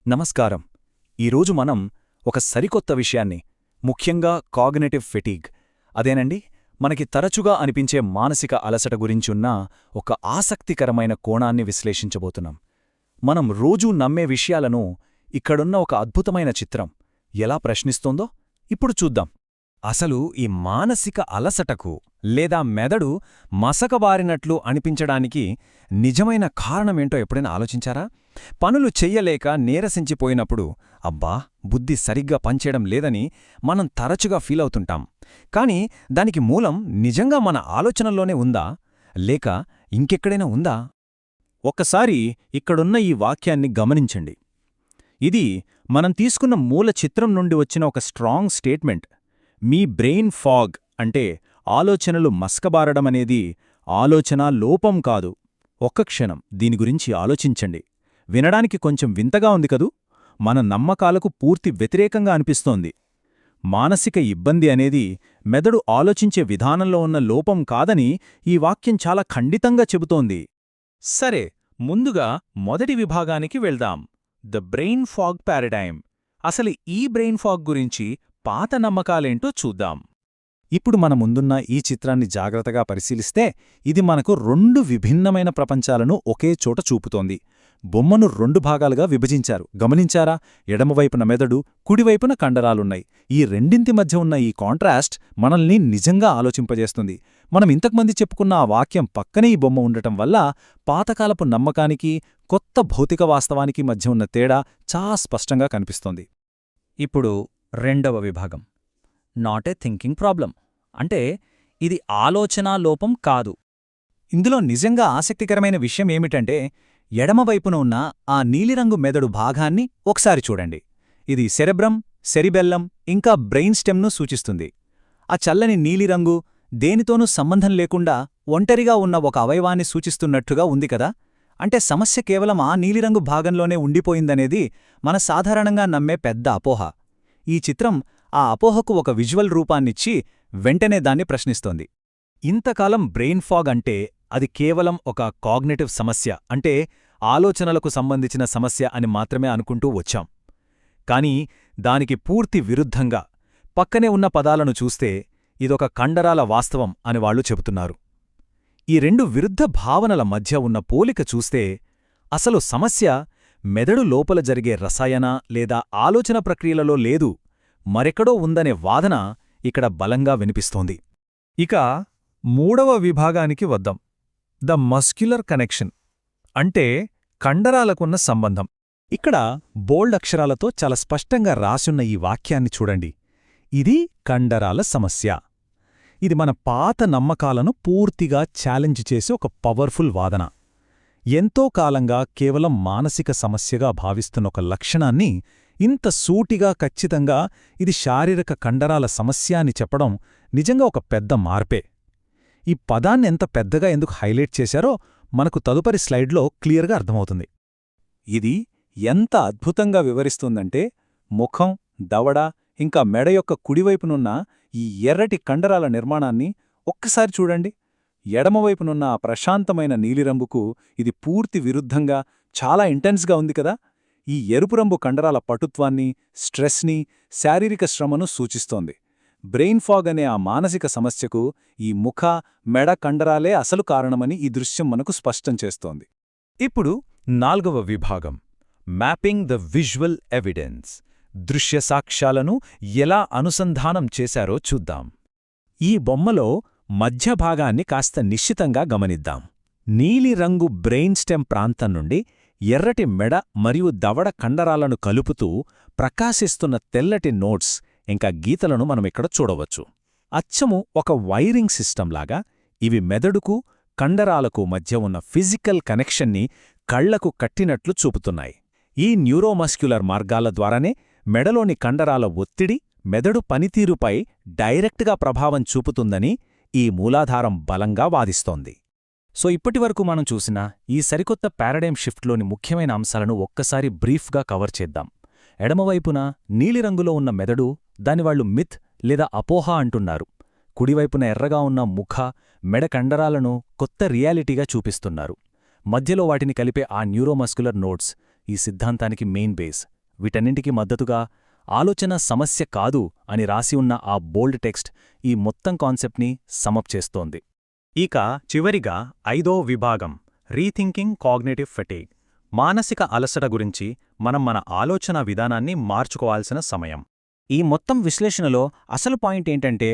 నమస్కారం. ఈరోజు మనం ఒక సరికొత్త విషయాన్ని, ముఖ్యంగా కాగ్నిటివ్ ఫెటీగ్, అదేనండి మనకి తరచుగా అనిపించే మానసిక అలసట గురించున్న ఒక ఆసక్తికరమైన కోణాన్ని విశ్లేషించబోతున్నాం. మనం రోజూ నమ్మే విషయాలను ఇక్కడున్న ఒక అద్భుతమైన చిత్రం ఎలా ప్రశ్నిస్తోందో ఇప్పుడు చూద్దాం. అసలు ఈ మానసిక అలసటకు లేదా మెదడు మసకబారినట్లు అనిపించడానికి నిజమైన కారణమేంటో ఎప్పుడైనా ఆలోచించారా? పనులు చెయ్యలేక నీరసించిపోయినప్పుడు అబ్బా బుద్ధి సరిగ్గా పనిచేయడం లేదని మనం తరచుగా ఫీలవుతుంటాం. కాని దానికి మూలం నిజంగా మన ఆలోచనల్లోనే ఉందా, లేక ఇంకెక్కడైనా ఉందా? ఒక్కసారి ఇక్కడున్న ఈ వాక్యాన్ని గమనించండి. ఇది మనం తీసుకున్న మూల చిత్రం నుండి వచ్చిన ఒక స్ట్రాంగ్ స్టేట్మెంట్. మీ బ్రెయిన్ ఫాగ్ అంటే ఆలోచనలు మస్కబారడమనేది ఆలోచనా లోపం కాదు. ఒక్క క్షణం దీని గురించి ఆలోచించండి. వినడానికి కొంచెం వింతగా ఉంది కదూ? మన నమ్మకాలకు పూర్తి వ్యతిరేకంగా అనిపిస్తోంది. మానసిక ఇబ్బంది అనేది మెదడు ఆలోచించే విధానంలో ఉన్న లోపం కాదని ఈ వాక్యం చాలా ఖండితంగా చెబుతోంది. సరే, ముందుగా మొదటి విభాగానికి వెళ్దాం. The brain fog paradigm. అసలు ఈ బ్రెయిన్ ఫాగ్ గురించి పాత నమ్మకాలేంటో చూద్దాం. ఇప్పుడు మన ముందున్న ఈ చిత్రాన్ని జాగ్రత్తగా పరిశీలిస్తే ఇది మనకు రెండు విభిన్నమైన ప్రపంచాలను ఒకే చోట చూపుతోంది. బొమ్మను రెండు భాగాలుగా విభజించారు, గమనించారా? ఎడమవైపున మెదడు, కుడివైపున కండరాలున్నాయి. ఈ రెండింటి మధ్య ఉన్న ఈ కాంట్రాస్ట్ మనల్ని నిజంగా ఆలోచింపజేస్తుంది. మనం ఇంతకుమంది చెప్పుకున్న ఆ వాక్యం పక్కనే ఈ బొమ్మ ఉండటం వల్ల పాతకాలపు నమ్మకానికి, కొత్త భౌతిక వాస్తవానికి మధ్య ఉన్న తేడా చాలా స్పష్టంగా కనిపిస్తోంది. ఇప్పుడు రెండవ విభాగం, నాట్ ఏ థింకింగ్ ప్రాబ్లం. అంటే ఇది ఆలోచనా లోపం కాదు. ఇందులో నిజంగా ఆసక్తికరమైన విషయం ఏమిటంటే, ఎడమవైపున ఉన్న ఆ నీలిరంగు మెదడు భాగాన్ని ఒకసారి చూడండి. ఇది సెరెబ్రమ్, సెరిబెల్లం ఇంకా బ్రెయిన్ స్టెమ్ను సూచిస్తుంది. ఆ చల్లని నీలిరంగు దేనితోనూ సంబంధం లేకుండా ఒంటరిగా ఉన్న ఒక అవయవాన్ని సూచిస్తున్నట్టుగా ఉంది కదా. అంటే సమస్య కేవలం ఆ నీలిరంగు భాగంలోనే ఉండిపోయిందనేది మన సాధారణంగా నమ్మే పెద్ద అపోహ. ఈ చిత్రం ఆ అపోహకు ఒక విజువల్ రూపాన్నిచ్చి వెంటనే దాన్ని ప్రశ్నిస్తోంది. ఇంతకాలం బ్రెయిన్ ఫాగ్ అంటే అది కేవలం ఒక కాగ్నిటివ్ సమస్య, అంటే ఆలోచనలకు సంబంధించిన సమస్య అని మాత్రమే అనుకుంటూ వచ్చాం. కానీ దానికి పూర్తి విరుద్ధంగా పక్కనే ఉన్న పదాలను చూస్తే ఇదొక కండరాల వాస్తవం అని వాళ్ళు చెబుతున్నారు. ఈ రెండు విరుద్ధ భావనల మధ్య ఉన్న పోలిక చూస్తే అసలు సమస్య మెదడు లోపల జరిగే రసాయన లేదా ఆలోచన ప్రక్రియలలో లేదు, మరెక్కడో ఉందనే వాదన ఇక్కడ బలంగా వినిపిస్తోంది. ఇక మూడవ విభాగానికి వద్దాం. ద మస్క్యులర్ కనెక్షన్, అంటే కండరాలకున్న సంబంధం. ఇక్కడ బోల్డ్ అక్షరాలతో చాలా స్పష్టంగా రాసున్న ఈ వాక్యాన్ని చూడండి. ఇది కండరాల సమస్య. ఇది మన పాత నమ్మకాలను పూర్తిగా ఛాలెంజ్ చేసే ఒక పవర్ఫుల్ వాదన. ఎంతో కాలంగా కేవలం మానసిక సమస్యగా భావిస్తున్న ఒక లక్షణాన్ని ఇంత సూటిగా ఖచ్చితంగా ఇది శారీరక కండరాల సమస్య అని చెప్పడం నిజంగా ఒక పెద్ద మార్పే. ఈ పదాన్ని ఎంత పెద్దగా ఎందుకు హైలైట్ చేశారో మనకు తదుపరి స్లైడ్లో క్లియర్గా అర్థమవుతుంది. ఇది ఎంత అద్భుతంగా వివరిస్తుందంటే, ముఖం, దవడ ఇంకా మెడ యొక్క కుడివైపునున్న ఈ ఎర్రటి కండరాల నిర్మాణాన్ని ఒక్కసారి చూడండి. ఎడమవైపునున్న ఆ ప్రశాంతమైన నీలిరంగుకు ఇది పూర్తి విరుద్ధంగా చాలా ఇంటెన్స్గా ఉంది కదా. ఈ ఎరుపురంగు కండరాల పటుత్వాన్ని, స్ట్రెస్ని, శారీరక శ్రమను సూచిస్తోంది. బ్రెయిన్ ఫాగ్ అనే ఆ మానసిక సమస్యకు ఈ ముఖ, మెడ కండరాలే అసలు కారణమని ఈ దృశ్యం మనకు స్పష్టం చేస్తోంది. ఇప్పుడు నాల్గవ విభాగం, మ్యాపింగ్ ద విజువల్ ఎవిడెన్స్. దృశ్య సాక్ష్యాలను ఎలా అనుసంధానం చేశారో చూద్దాం. ఈ బొమ్మలో మధ్య భాగాన్ని కాస్త నిశ్చితంగా గమనిద్దాం. నీలిరంగు బ్రెయిన్ స్టెమ్ ప్రాంతం నుండి ఎర్రటి మెడ మరియు దవడ కండరాలను కలుపుతూ ప్రకాశిస్తున్న తెల్లటి నోట్స్ ఇంకా గీతలను మనమిక్కడ చూడవచ్చు. అచ్చము ఒక వైరింగ్ సిస్టంలాగా ఇవి మెదడుకు, కండరాలకు మధ్య ఉన్న ఫిజికల్ కనెక్షన్ని కళ్లకు కట్టినట్లు చూపుతున్నాయి. ఈ న్యూరోమస్క్యులర్ మార్గాల ద్వారానే మెడలోని కండరాల ఒత్తిడి మెదడు పనితీరుపై డైరెక్ట్గా ప్రభావం చూపుతుందని ఈ మూలాధారం బలంగా వాదిస్తోంది. సో ఇప్పటివరకు మనం చూసిన ఈ సరికొత్త పారాడైమ్ షిఫ్ట్లోని ముఖ్యమైన అంశాలను ఒక్కసారి బ్రీఫ్గా కవర్ చేద్దాం. ఎడమవైపున నీలిరంగులో ఉన్న మెదడు, దానివాళ్లు మిత్ లేదా అపోహ అంటున్నారు. కుడివైపున ఎర్రగా ఉన్న ముఖ, మెడ కండరాలను కొత్త రియాలిటీగా చూపిస్తున్నారు. మధ్యలో వాటిని కలిపే ఆ న్యూరోమస్కులర్ నోడ్స్ ఈ సిద్ధాంతానికి మెయిన్ బేస్. వీటన్నింటికి మద్దతుగా ఆలోచన సమస్య కాదు అని రాసి ఉన్న ఆ బోల్డ్ టెక్స్ట్ ఈ మొత్తం కాన్సెప్ట్ని సమప్ చేస్తోంది. ఇక చివరిగా 5వ విభాగం రీథింకింగ్ కాగ్నిటివ్ ఫెటీగ్, మానసిక అలసట గురించి మనం మన ఆలోచన విధానాన్ని మార్చుకోవాల్సిన సమయం. ఈ మొత్తం విశ్లేషణలో అసలు పాయింట్ ఏంటంటే,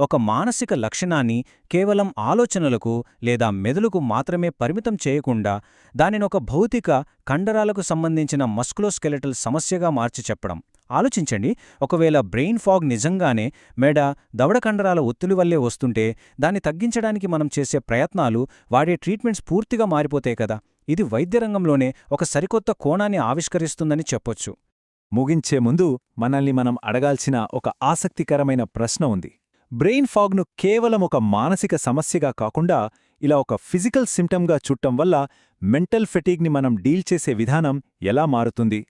ఒక మానసిక లక్షణాన్ని కేవలం ఆలోచనలకు లేదా మెదడుకు మాత్రమే పరిమితం చేయకుండా దానినొక భౌతిక కండరాలకు సంబంధించిన మస్కులోస్కెలెటల్ సమస్యగా మార్చి చెప్పడం. ఆలోచించండి, ఒకవేళ బ్రెయిన్ ఫాగ్ నిజంగానే మెడ, దవడ కండరాల ఒత్తిడి వల్లే వస్తుంటే దాన్ని తగ్గించడానికి మనం చేసే ప్రయత్నాలు, వాడే ట్రీట్మెంట్స్ పూర్తిగా మారిపోతాయి కదా. ఇది వైద్యరంగంలోనే ఒక సరికొత్త కోణాన్ని ఆవిష్కరిస్తుందని చెప్పొచ్చు. ముగించే ముందు మనల్ని మనం అడగాల్సిన ఒక ఆసక్తికరమైన ప్రశ్న ఉంది. బ్రెయిన్ ఫాగ్ను కేవలం ఒక మానసిక సమస్యగా కాకుండా ఇలా ఒక ఫిజికల్ సిమ్టమ్గా చూడటం వల్ల మెంటల్ ఫెటీగ్ని మనం డీల్ చేసే విధానం ఎలా మారుతుంది?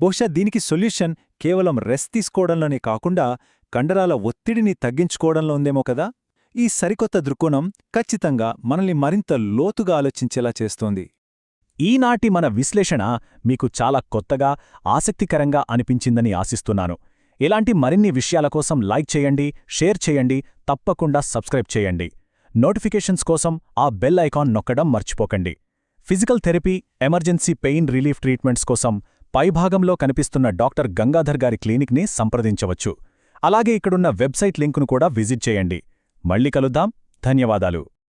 బహుశా దీనికి సొల్యూషన్ కేవలం రెస్ట్ తీసుకోవడంలోనే కాకుండా కండరాల ఒత్తిడిని తగ్గించుకోవడంలో ఉందేమో కదా. ఈ సరికొత్త దృక్కోణం ఖచ్చితంగా మనల్ని మరింత లోతుగా ఆలోచించేలా చేస్తోంది. ఈనాటి మన విశ్లేషణ మీకు చాలా కొత్తగా, ఆసక్తికరంగా అనిపించిందని ఆశిస్తున్నాను. ఇలాంటి మరిన్ని విషయాల కోసం లైక్ చేయండి, షేర్ చేయండి, తప్పకుండా సబ్స్క్రైబ్ చేయండి. నోటిఫికేషన్స్ కోసం ఆ బెల్ ఐకాన్ నొక్కడం మర్చిపోకండి. Physical therapy, emergency pain relief treatments కోసం పైభాగంలో కనిపిస్తున్న డాక్టర్ గంగాధర్ గారి క్లినిక్ని సంప్రదించవచ్చు. అలాగే ఇక్కడున్న వెబ్సైట్ లింకును కూడా విజిట్ చేయండి. మళ్ళీ కలుద్దాం. ధన్యవాదాలు.